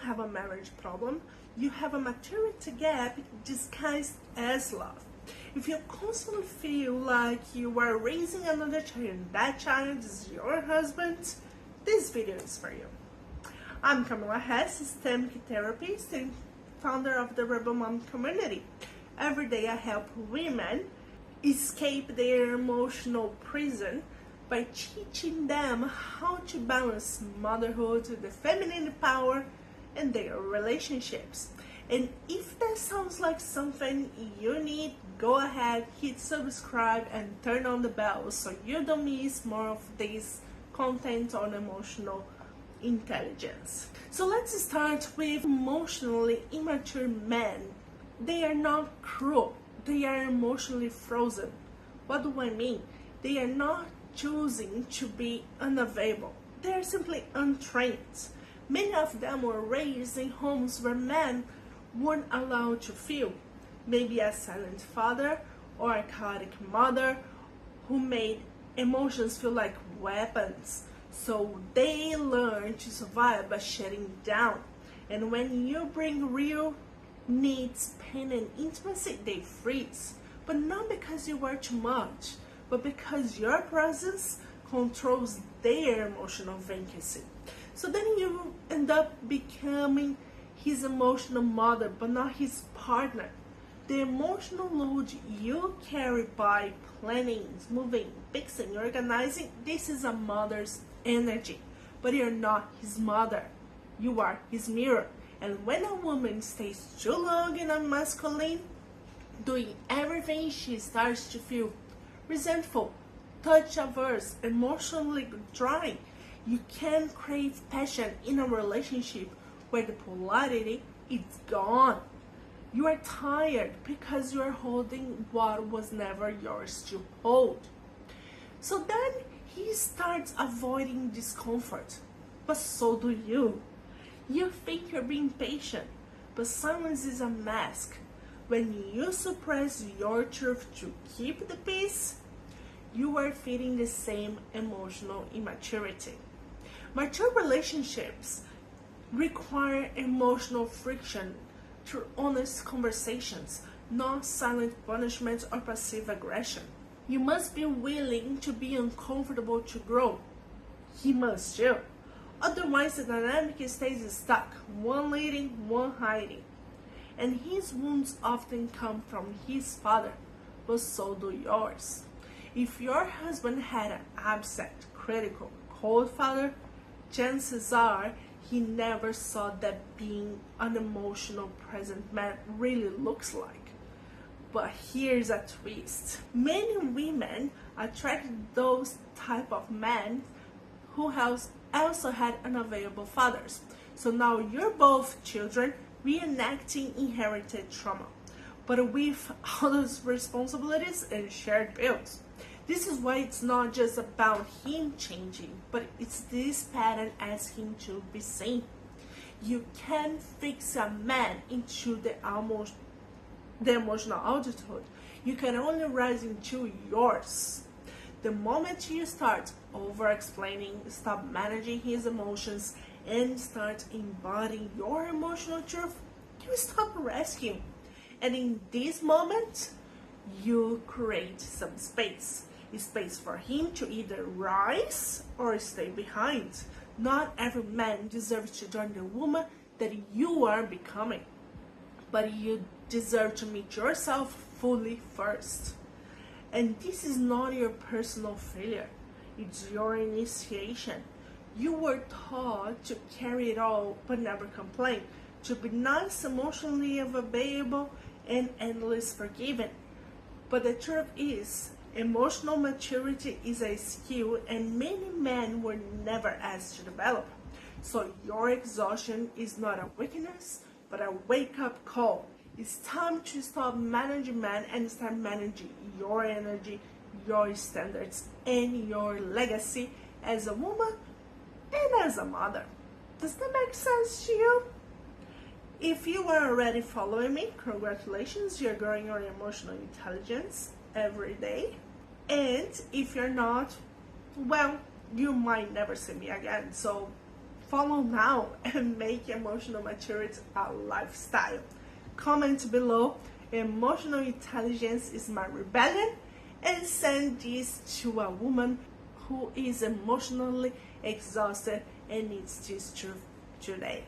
have a marriage problem, you have a maturity gap disguised as love. If you constantly feel like you are raising another child and that child is your husband, this video is for you. I'm Camila Hess, systemic therapist and founder of the Rebel Mom community. Every day I help women escape their emotional prison by teaching them how to balance motherhood, the feminine power, and their relationships. And if that sounds like something you need, go ahead, hit subscribe and turn on the bell so you don't miss more of this content on emotional intelligence. So let's start with emotionally immature men. They are not cruel, they are emotionally frozen. What do I mean? They are not choosing to be unavailable. They are simply untrained. Many of them were raised in homes where men weren't allowed to feel. Maybe a silent father or a chaotic mother who made emotions feel like weapons. So they learn to survive by shutting down. And when you bring real needs, pain, and intimacy, they freeze. But not because you were too much, but because your presence controls their emotional vacancy. So then you end up becoming his emotional mother, but not his partner. The emotional load you carry by planning, moving, fixing, organizing, this is a mother's energy, but you're not his mother. You are his mirror. And when a woman stays too long in a masculine, doing everything, she starts to feel resentful, touch averse, emotionally dry. You can't crave passion in a relationship where the polarity is gone. You are tired because you are holding what was never yours to hold. So then he starts avoiding discomfort, but so do you. You think you're being patient, but silence is a mask. When you suppress your truth to keep the peace, you are feeding the same emotional immaturity. Mature relationships require emotional friction through honest conversations, not silent punishment or passive aggression. You must be willing to be uncomfortable to grow. He must too. Otherwise, the dynamic stays stuck, one leading, one hiding. And his wounds often come from his father, but so do yours. If your husband had an absent, critical, cold father, chances are he never saw that being an emotional present man really looks like. But here's a twist. Many women attract those type of men who have also had unavailable fathers. So now you're both children reenacting inherited trauma, but with all those responsibilities and shared bills. This is why it's not just about him changing, but it's this pattern asks him to be seen. You can fix a man into the emotional adulthood. You can only rise into yours. The moment you start over-explaining, stop managing his emotions, and start embodying your emotional truth, you stop rescuing. And in this moment, you create some space. Space for him to either rise or stay behind. Not every man deserves to join the woman that you are becoming, but you deserve to meet yourself fully first. And this is not your personal failure, it's your initiation. You were taught to carry it all but never complain, to be nice, emotionally available, and endless forgiving. But the truth is, emotional maturity is a skill and many men were never asked to develop. So your exhaustion is not a weakness, but a wake-up call. It's time to stop managing men and start managing your energy, your standards, and your legacy as a woman and as a mother. Does that make sense to you? If you are already following me, congratulations, you're growing your emotional intelligence every day. And if you're not, well, you might never see me again. So Follow now and make emotional maturity a lifestyle. Comment below, emotional intelligence is my rebellion, and send this to a woman who is emotionally exhausted and needs this truth today.